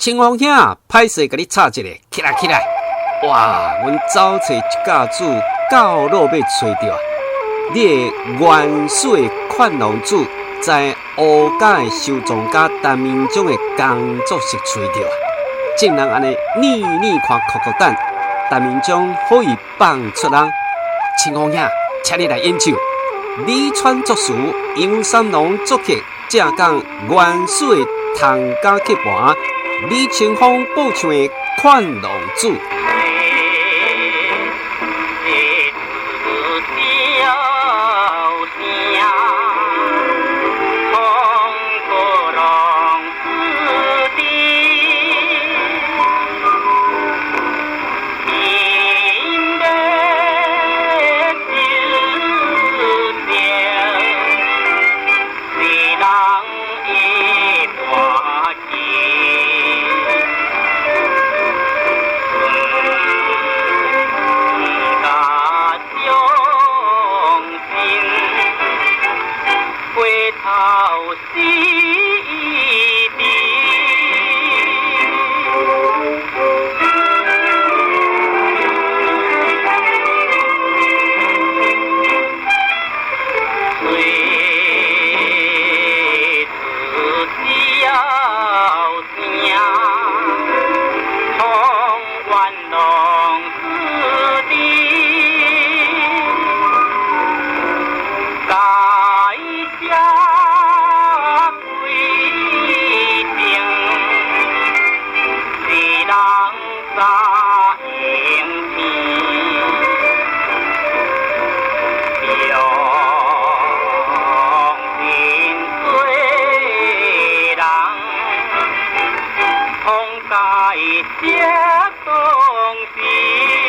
清风兄，歹势甲你插一个，起来起来！哇，阮走找一架子到路要找着，你的原始的款郎主在乌家的收藏家陈明忠的工作室找着，竟然安尼腻看酷等，陈明忠可以放出人。清风兄，请你来演奏。李川作词，杨三郎作曲，正港原始的唐家剧盘。李清风播唱的《款郎主》。这东西。